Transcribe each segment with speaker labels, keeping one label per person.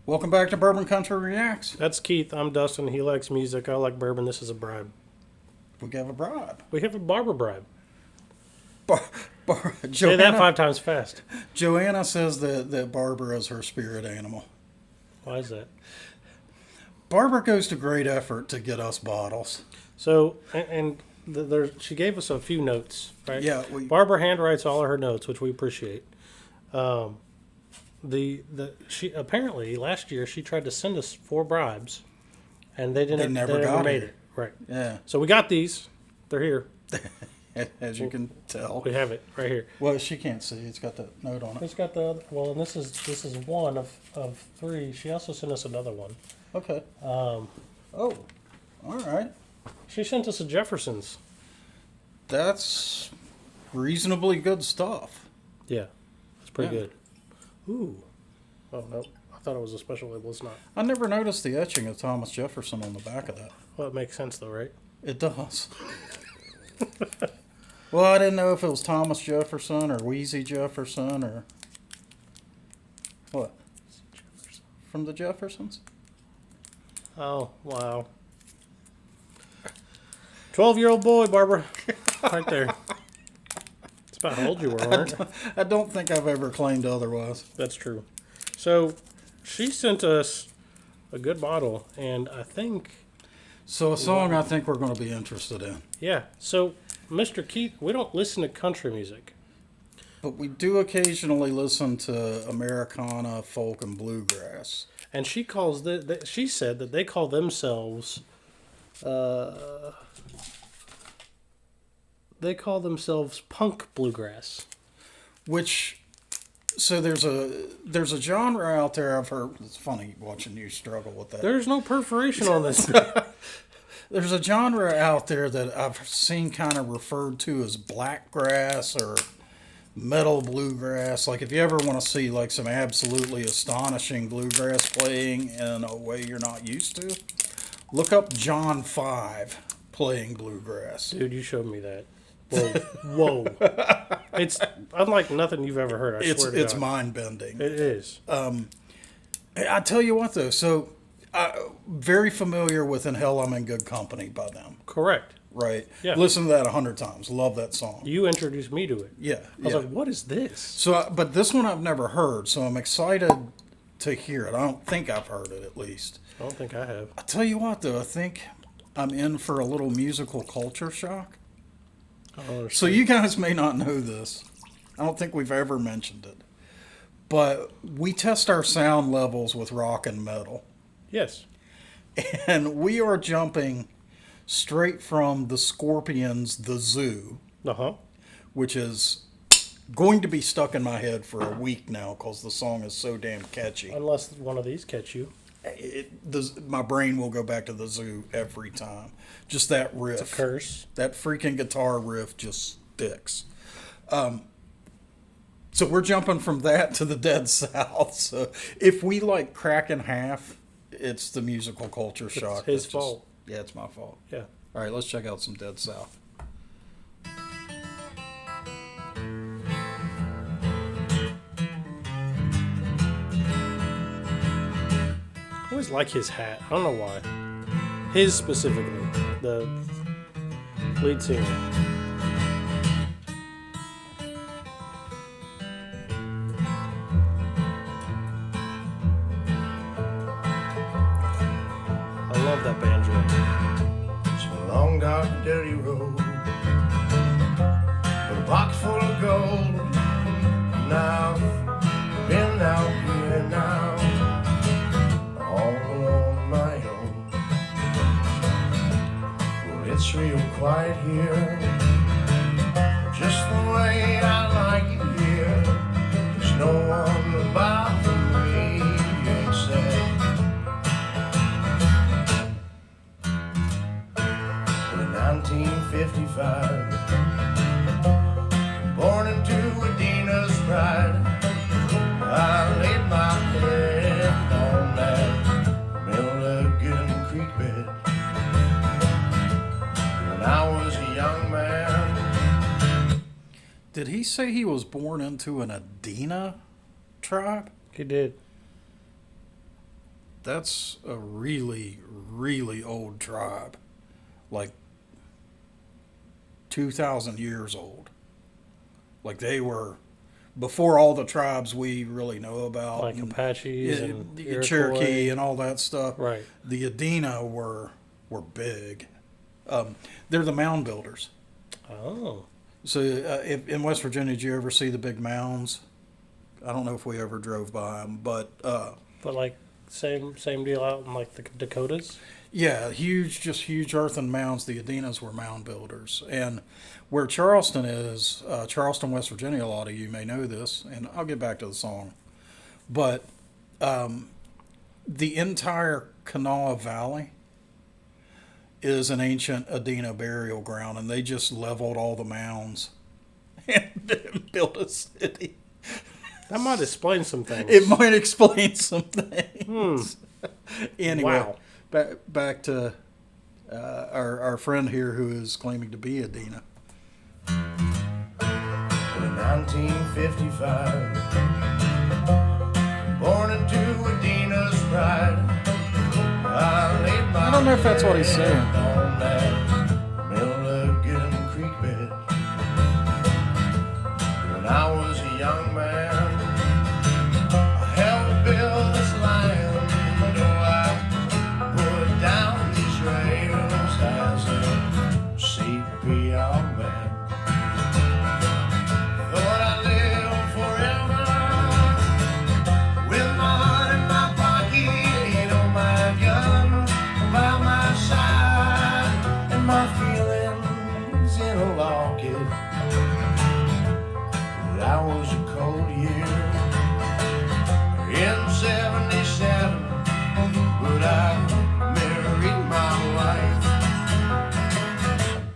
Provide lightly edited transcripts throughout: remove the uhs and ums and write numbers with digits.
Speaker 1: Welcome back to Bourbon Country Reacts.
Speaker 2: That's Keith. I'm Dustin. He likes music. I like bourbon. This is a bribe.
Speaker 1: We have a bribe.
Speaker 2: We have a barber bribe. Say
Speaker 1: Joanna,
Speaker 2: that 5 times fast.
Speaker 1: Joanna says that Barbara is her spirit animal.
Speaker 2: Why is that?
Speaker 1: Barbara goes to great effort to get us bottles.
Speaker 2: So, she gave us a few notes, right?
Speaker 1: Yeah.
Speaker 2: Barbara handwrites all of her notes, which we appreciate. She apparently last year she tried to send us 4 bribes, and they never made it. Right.
Speaker 1: Yeah.
Speaker 2: So we got these. They're here.
Speaker 1: As you can tell.
Speaker 2: We have it right here.
Speaker 1: Well, she can't see. It's got that note on it.
Speaker 2: It's got the other, and this is one of 3. She also sent us another one.
Speaker 1: Okay. Oh, all right.
Speaker 2: She sent us a Jefferson's.
Speaker 1: That's reasonably good stuff.
Speaker 2: Yeah, it's pretty good. Ooh. Oh, no. I thought it was a special label. It's not.
Speaker 1: I never noticed the etching of Thomas Jefferson on the back of that.
Speaker 2: Well, it makes sense, though, right?
Speaker 1: It does. Well, I didn't know if it was Thomas Jefferson or Wheezy Jefferson or what?
Speaker 2: Jefferson.
Speaker 1: From the Jeffersons?
Speaker 2: Oh, wow. 12-year-old boy, Barbara. Right there. That's about how old you were, weren't you?
Speaker 1: I don't think I've ever claimed otherwise.
Speaker 2: That's true. So, she sent us a good bottle, and I think...
Speaker 1: So a song I think we're going to be interested in.
Speaker 2: Yeah. So, Mr. Keith, we don't listen to country music.
Speaker 1: But we do occasionally listen to Americana, folk, and bluegrass.
Speaker 2: And she calls she said that they call themselves... they call themselves punk bluegrass.
Speaker 1: Which... So there's a genre out there I've heard. It's funny watching you struggle with that.
Speaker 2: There's no perforation on this.
Speaker 1: There's a genre out there that I've seen kind of referred to as blackgrass or metal bluegrass. Like if you ever want to see like some absolutely astonishing bluegrass playing in a way you're not used to, look up John 5 playing bluegrass.
Speaker 2: Dude, you showed me that. Whoa. It's unlike nothing you've ever heard, I swear to God.
Speaker 1: It's mind-bending.
Speaker 2: It is.
Speaker 1: I tell you what, though. So, very familiar with In Hell I'm in Good Company by them.
Speaker 2: Correct.
Speaker 1: Right?
Speaker 2: Yeah.
Speaker 1: Listen to that 100 times. Love that song.
Speaker 2: You introduced me to it.
Speaker 1: Yeah.
Speaker 2: I was like, what is this?
Speaker 1: So, but this one I've never heard, so I'm excited to hear it. I don't think I've heard it, at least.
Speaker 2: I don't think I have.
Speaker 1: I tell you what, though. I think I'm in for a little musical culture shock. So you guys may not know this. I don't think we've ever mentioned it. But we test our sound levels with rock and metal.
Speaker 2: Yes.
Speaker 1: And we are jumping straight from the Scorpions' The Zoo.
Speaker 2: Uh-huh.
Speaker 1: Which is going to be stuck in my head for a week now because the song is so damn catchy.
Speaker 2: Unless one of these catch you.
Speaker 1: My brain will go back to The Zoo every time. Just that riff.
Speaker 2: It's a curse.
Speaker 1: That freaking guitar riff just sticks. So we're jumping from that to the Dead South. So if we like crack in half, it's the musical culture shock.
Speaker 2: It's his fault.
Speaker 1: Yeah, it's my fault.
Speaker 2: Yeah.
Speaker 1: All right, let's check out some Dead South.
Speaker 2: I always like his hat. I don't know why. His specifically. The lead singer. I love that banjo.
Speaker 3: It's a long, dark, dirty road with a box full of gold. Now, been out here now, all on my own. Well, it's real quiet here, just the way I like it here. There's no one about me except 1955, born into Adina's pride. I laid my head on that Milligan Creek bed when I was a young man.
Speaker 1: Did he say he was born into an Adina tribe?
Speaker 2: He did.
Speaker 1: that's a really, really old tribe, like 2,000 years old. Like they were before all the tribes we really know about,
Speaker 2: Like Apaches and
Speaker 1: the
Speaker 2: Iroquois.
Speaker 1: Cherokee and all that stuff.
Speaker 2: Right.
Speaker 1: The Adena were big. They're the mound builders.
Speaker 2: Oh.
Speaker 1: So in West Virginia, did you ever see the big mounds? I don't know if we ever drove by them, but
Speaker 2: But like same deal out in like the Dakotas.
Speaker 1: yeah, just huge earthen mounds. The Adenas were mound builders, and where Charleston is, Charleston, West Virginia. A lot of you may know this, and I'll get back to the song, but the entire Kanawha Valley is an ancient Adena burial ground, and they just leveled all the mounds and built a city.
Speaker 2: That might explain some things.
Speaker 1: It might explain some things. Anyway,
Speaker 2: Wow.
Speaker 1: back to our friend here who is claiming to be Adena.
Speaker 3: In 1955, born into Adena's pride, I
Speaker 1: don't know if that's what he's saying.
Speaker 3: On that Milligan Creek bed. When I was a young man, I helped build this land. I put down these rails as a CPR man. Thought I'd live forever with my heart in my pocket, on my gun by my side, and my feelings in a locket. That was a cold year in '77, but I married my wife.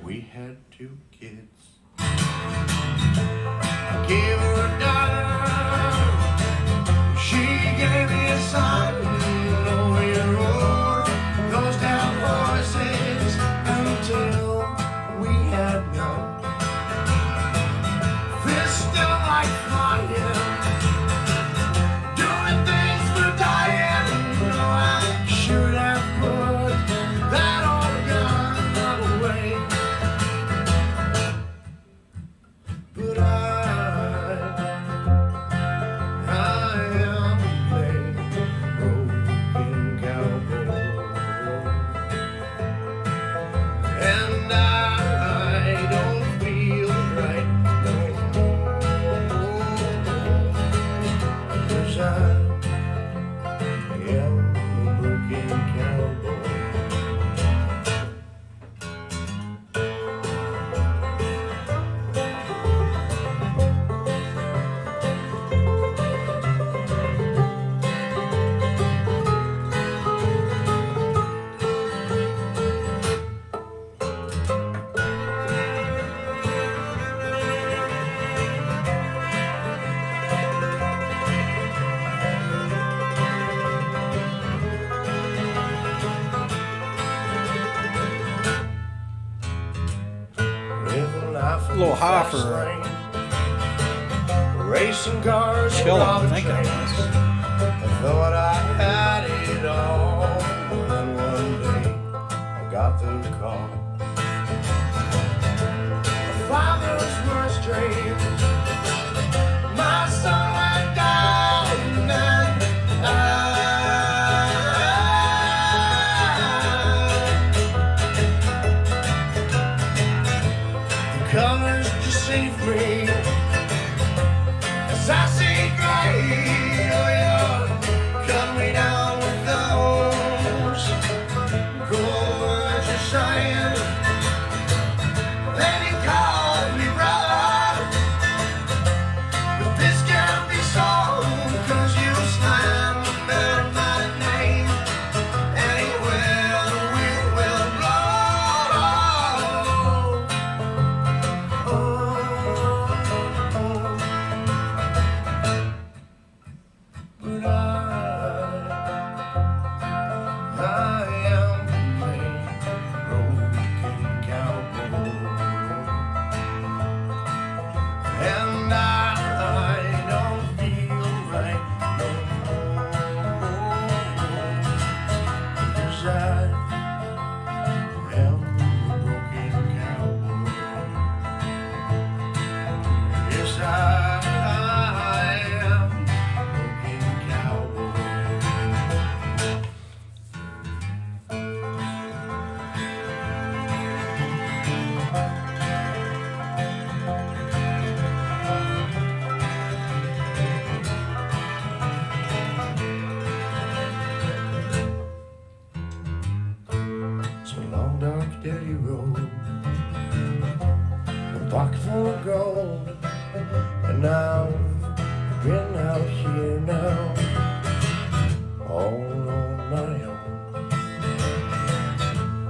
Speaker 3: We had 2 kids. I gave her a daughter. She gave me a son. Over the road, those down horses until we had none. Fist still like flying, doing things for dying. No, I should have put that old gun away. But I am a broken cowboy, and I don't feel right no more, 'cause I am a broken cowboy.
Speaker 1: A little high for
Speaker 3: racing cars,
Speaker 1: chill, I
Speaker 3: robbing
Speaker 1: think I
Speaker 3: trains.
Speaker 1: was.
Speaker 3: I thought I had it all, and then one day I got the call. My fathers were estranged. My son went down, and the colors deceived me. As I see gray, oh, you're coming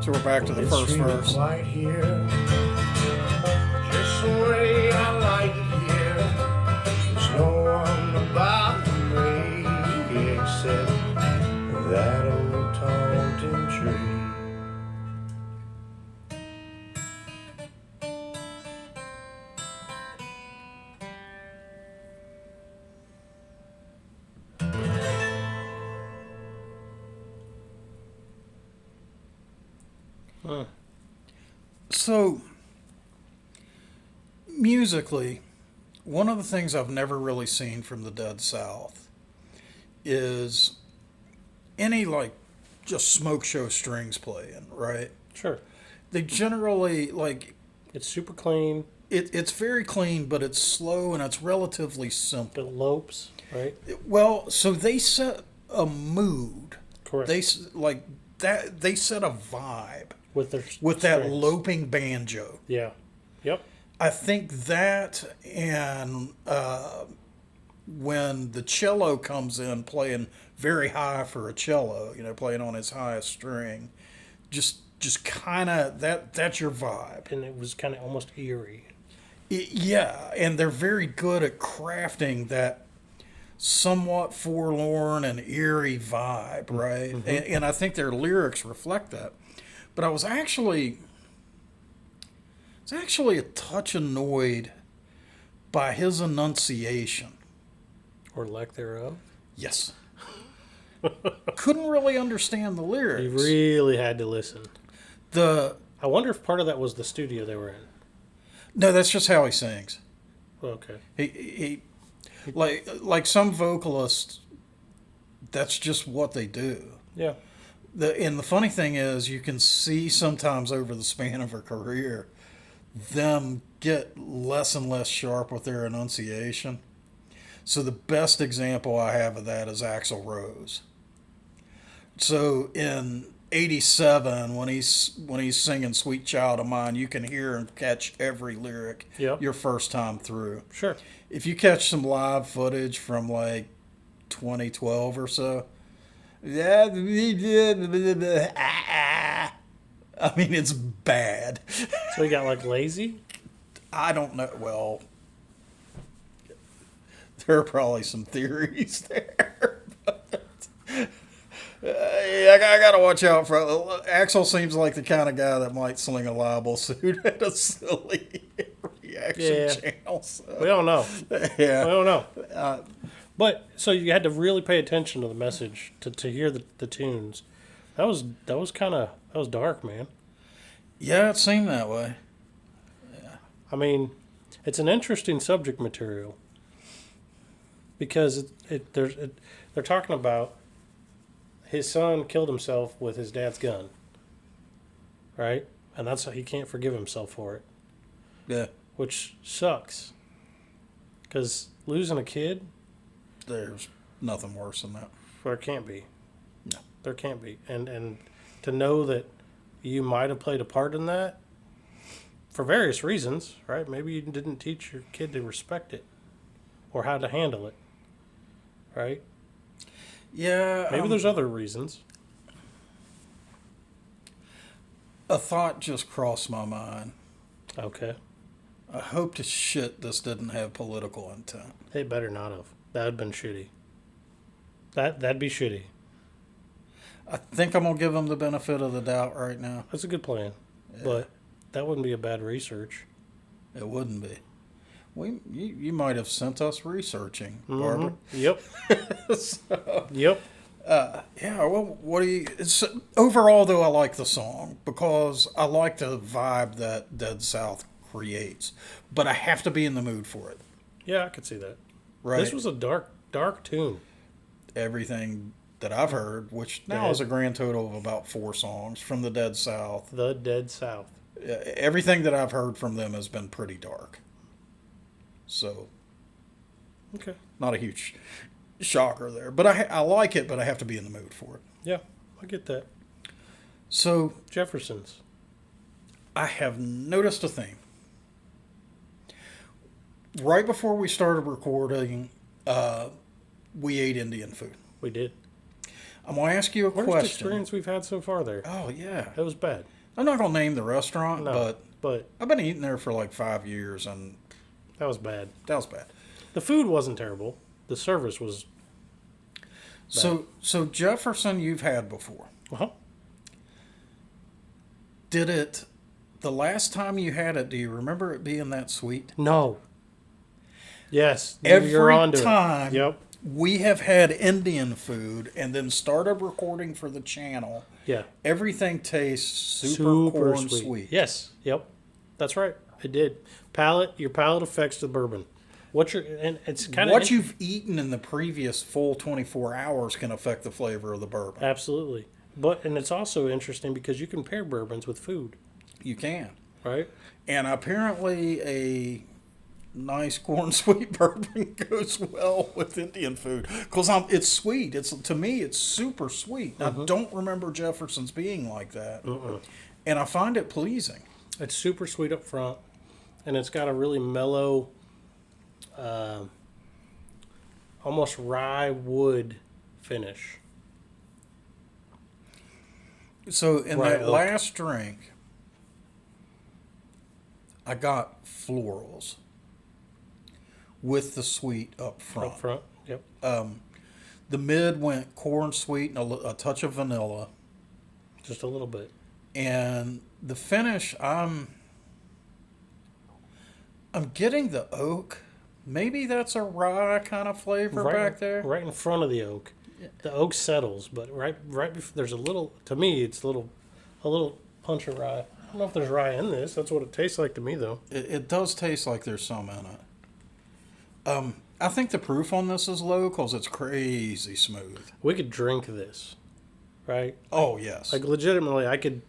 Speaker 1: So we're back to the
Speaker 3: It's
Speaker 1: first
Speaker 3: really
Speaker 1: verse.
Speaker 3: quiet here, just the way I like it here. There's no one to bother me except that old taunting tree.
Speaker 2: Huh.
Speaker 1: So, musically, one of the things I've never really seen from the Dead South is any, like, just smoke show strings playing, right?
Speaker 2: Sure.
Speaker 1: They generally, like,
Speaker 2: It's super clean.
Speaker 1: it's very clean, but it's slow and it's relatively simple.
Speaker 2: It lopes, right?
Speaker 1: Well, so they set a mood.
Speaker 2: Correct.
Speaker 1: They like that. They set a vibe
Speaker 2: with their
Speaker 1: with that
Speaker 2: strings.
Speaker 1: loping banjo.
Speaker 2: Yeah. Yep.
Speaker 1: I think that and when the cello comes in playing very high for a cello, playing on his highest string, just kind of that's your vibe.
Speaker 2: And it was kind of almost eerie.
Speaker 1: Yeah, and they're very good at crafting that somewhat forlorn and eerie vibe, right?
Speaker 2: Mm-hmm.
Speaker 1: And I think their lyrics reflect that. But I was actually a touch annoyed by his enunciation.
Speaker 2: Or lack thereof.
Speaker 1: Yes. Couldn't really understand the lyrics.
Speaker 2: You really had to listen.
Speaker 1: I
Speaker 2: wonder if part of that was the studio they were in.
Speaker 1: No, that's just how he sings.
Speaker 2: Okay.
Speaker 1: He like some vocalists, that's just what they do.
Speaker 2: Yeah.
Speaker 1: And the funny thing is, you can see sometimes over the span of her career, them get less and less sharp with their enunciation. So the best example I have of that is Axl Rose. So in '87, when he's singing "Sweet Child of Mine," you can hear and catch every lyric
Speaker 2: Yep.
Speaker 1: your first time through.
Speaker 2: Sure.
Speaker 1: If you catch some live footage from like 2012 or so, I mean, it's bad.
Speaker 2: So he got like lazy?
Speaker 1: I don't know. Well, there are probably some theories there. I gotta watch out for Axel. Seems like the kind of guy that might sling a libel suit at a silly reaction channel. So.
Speaker 2: We don't know.
Speaker 1: Yeah,
Speaker 2: We don't know. But so you had to really pay attention to the message to hear the tunes. That was dark, man.
Speaker 1: yeah, it seemed that way.
Speaker 2: I mean, it's an interesting subject material because they're talking about his son killed himself with his dad's gun, right? And that's how he can't forgive himself for it,
Speaker 1: Yeah,
Speaker 2: which sucks. Because losing a kid,
Speaker 1: there's nothing worse than that.
Speaker 2: there can't be.
Speaker 1: No.
Speaker 2: There can't be. And to know that you might have played a part in that for various reasons, right? Maybe you didn't teach your kid to respect it or how to handle it, right?
Speaker 1: Yeah,
Speaker 2: Maybe there's other reasons.
Speaker 1: a thought just crossed my mind.
Speaker 2: Okay.
Speaker 1: I hope to shit this didn't have political intent.
Speaker 2: It better not have. That would have been shitty. That'd be shitty.
Speaker 1: I think I'm gonna give them the benefit of the doubt right now.
Speaker 2: That's a good plan. But that wouldn't be a bad research.
Speaker 1: It wouldn't be. You might have sent us researching, Barbara.
Speaker 2: Yep.
Speaker 1: So,
Speaker 2: Yep.
Speaker 1: yeah. Well, what do you? It's, overall, though, I like the song because I like the vibe that Dead South creates, but I have to be in the mood for it.
Speaker 2: Yeah, I could see that.
Speaker 1: Right.
Speaker 2: This was a dark tune.
Speaker 1: Everything that I've heard, which now is a grand total of about 4 songs from the Dead South.
Speaker 2: The Dead South.
Speaker 1: Everything that I've heard from them has been pretty dark. So,
Speaker 2: Okay.
Speaker 1: not a huge shocker there. But I like it, but I have to be in the mood for it.
Speaker 2: Yeah, I get that.
Speaker 1: So,
Speaker 2: Jefferson's.
Speaker 1: I have noticed a theme. Right before we started recording, we ate Indian food.
Speaker 2: We did.
Speaker 1: I'm going to ask you a
Speaker 2: Worst
Speaker 1: question.
Speaker 2: experience we've had so far there.
Speaker 1: Oh, yeah.
Speaker 2: It was bad.
Speaker 1: I'm not going to name the restaurant,
Speaker 2: No,
Speaker 1: but I've been eating there for like 5 years, and
Speaker 2: that was bad.
Speaker 1: that was bad.
Speaker 2: The food wasn't terrible. The service was
Speaker 1: So Jefferson you've had before.
Speaker 2: uh
Speaker 1: Did it, the last time you had it, do you remember it being that sweet?
Speaker 2: No. Yes.
Speaker 1: Every
Speaker 2: you're onto
Speaker 1: time
Speaker 2: It. Yep.
Speaker 1: we have had Indian food and then started recording for the channel,
Speaker 2: Yeah.
Speaker 1: everything tastes super corn sweet.
Speaker 2: Yes. Yep. That's right. It did. Your palate affects the bourbon. And it's kind of
Speaker 1: What you've eaten in the previous full 24 hours can affect the flavor of the bourbon.
Speaker 2: Absolutely. And it's also interesting because you can pair bourbons with food,
Speaker 1: You can.
Speaker 2: right?
Speaker 1: And apparently a nice corn sweet bourbon goes well with Indian food because it's sweet. To me, it's super sweet. I don't remember Jefferson's being like that, and I find it pleasing.
Speaker 2: It's super sweet up front, and it's got a really mellow, almost rye wood finish.
Speaker 1: So in
Speaker 2: Right,
Speaker 1: that
Speaker 2: oak.
Speaker 1: last drink, I got florals with the sweet up front.
Speaker 2: Up front, yep.
Speaker 1: The mid went corn sweet and a touch of vanilla.
Speaker 2: Just a little bit.
Speaker 1: And the finish, I'm getting the oak. Maybe that's a rye kind of flavor back there.
Speaker 2: Right in front of the oak. The oak settles, but right before, there's a little, to me, it's a little punch of rye. I don't know if there's rye in this. That's what it tastes like to me, though.
Speaker 1: It does taste like there's some in it. I think the proof on this is low because it's crazy smooth.
Speaker 2: We could drink this, right?
Speaker 1: Oh, yes.
Speaker 2: Like, legitimately, I could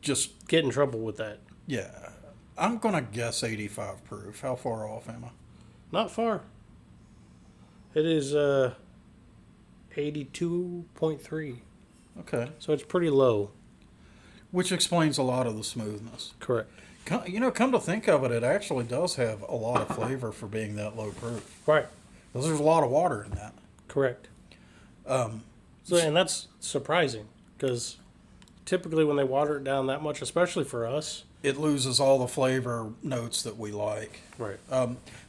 Speaker 1: Just,
Speaker 2: get in trouble with that.
Speaker 1: yeah. I'm going to guess 85 proof. How far off am I?
Speaker 2: Not far. It is 82.3.
Speaker 1: Okay.
Speaker 2: So it's pretty low.
Speaker 1: Which explains a lot of the smoothness.
Speaker 2: Correct.
Speaker 1: Come to think of it, it actually does have a lot of flavor for being that low proof.
Speaker 2: Right.
Speaker 1: Because there's a lot of water in that.
Speaker 2: Correct. And that's surprising because typically when they water it down that much, especially for us.
Speaker 1: It loses all the flavor notes that we like.
Speaker 2: Right.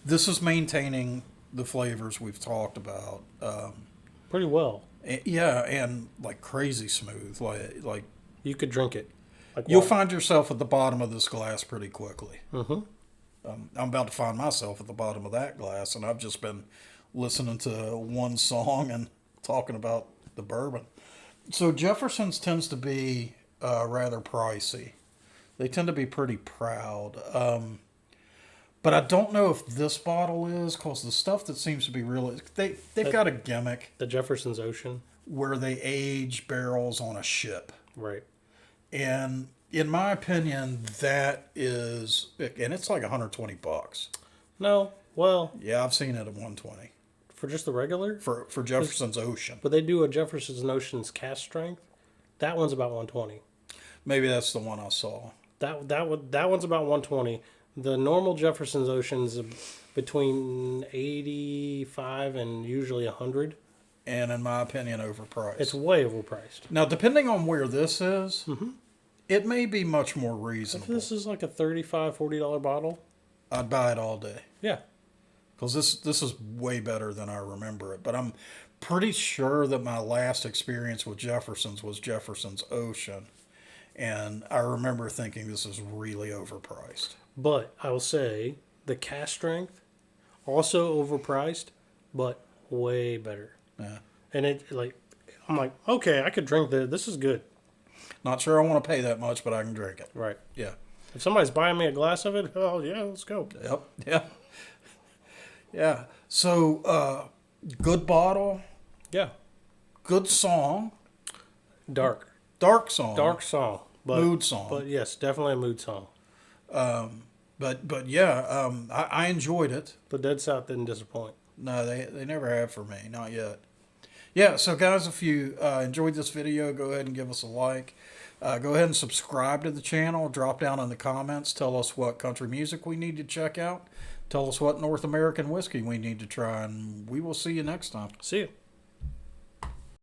Speaker 1: This is maintaining the flavors we've talked about.
Speaker 2: Pretty well.
Speaker 1: Yeah, and like crazy smooth. Like
Speaker 2: You could drink it. Like
Speaker 1: you'll
Speaker 2: water.
Speaker 1: find yourself at the bottom of this glass pretty quickly.
Speaker 2: Mm-hmm.
Speaker 1: I'm about to find myself at the bottom of that glass, and I've just been listening to one song and talking about the bourbon. So Jefferson's tends to be rather pricey. They tend to be pretty proud. But I don't know if this bottle is, because the stuff that seems to be really... They've got a gimmick
Speaker 2: The Jefferson's Ocean.
Speaker 1: where they age barrels on a ship.
Speaker 2: Right.
Speaker 1: And in my opinion, that is... And it's like $120.
Speaker 2: No. Well,
Speaker 1: Yeah, I've seen it at 120
Speaker 2: for just the regular.
Speaker 1: for Jefferson's Ocean.
Speaker 2: But they do a Jefferson's Ocean's cast strength. That one's about 120.
Speaker 1: Maybe that's the one I saw.
Speaker 2: That one's about 120. The normal Jefferson's Ocean's between 85 and usually 100.
Speaker 1: And in my opinion, overpriced.
Speaker 2: It's way overpriced.
Speaker 1: Now, depending on where this is, it may be much more
Speaker 2: If
Speaker 1: reasonable.
Speaker 2: this is like a $35, $40 bottle,
Speaker 1: I'd buy it all day.
Speaker 2: yeah.
Speaker 1: Because this is way better than I remember it. But I'm pretty sure that my last experience with Jefferson's was Jefferson's Ocean. And I remember thinking this is really overpriced.
Speaker 2: But I will say the cast strength, also overpriced, but way better.
Speaker 1: Yeah.
Speaker 2: And I'm like, okay, I could drink this. This is good.
Speaker 1: Not sure I want to pay that much, but I can drink it.
Speaker 2: Right.
Speaker 1: Yeah.
Speaker 2: If somebody's buying me a glass of it, oh yeah, let's go.
Speaker 1: Yep. Yeah. Yeah. So, good bottle,
Speaker 2: Yeah.
Speaker 1: good song,
Speaker 2: Dark song, but
Speaker 1: mood song.
Speaker 2: But yes, definitely a mood song.
Speaker 1: But yeah, I enjoyed it.
Speaker 2: The Dead South didn't disappoint.
Speaker 1: No, they never have for me, not yet. Yeah, so guys, if you enjoyed this video, go ahead and give us a like. Go ahead and subscribe to the channel. Drop down in the comments. Tell us what country music we need to check out. Tell us what North American whiskey we need to try, and we will see you next time.
Speaker 2: See you.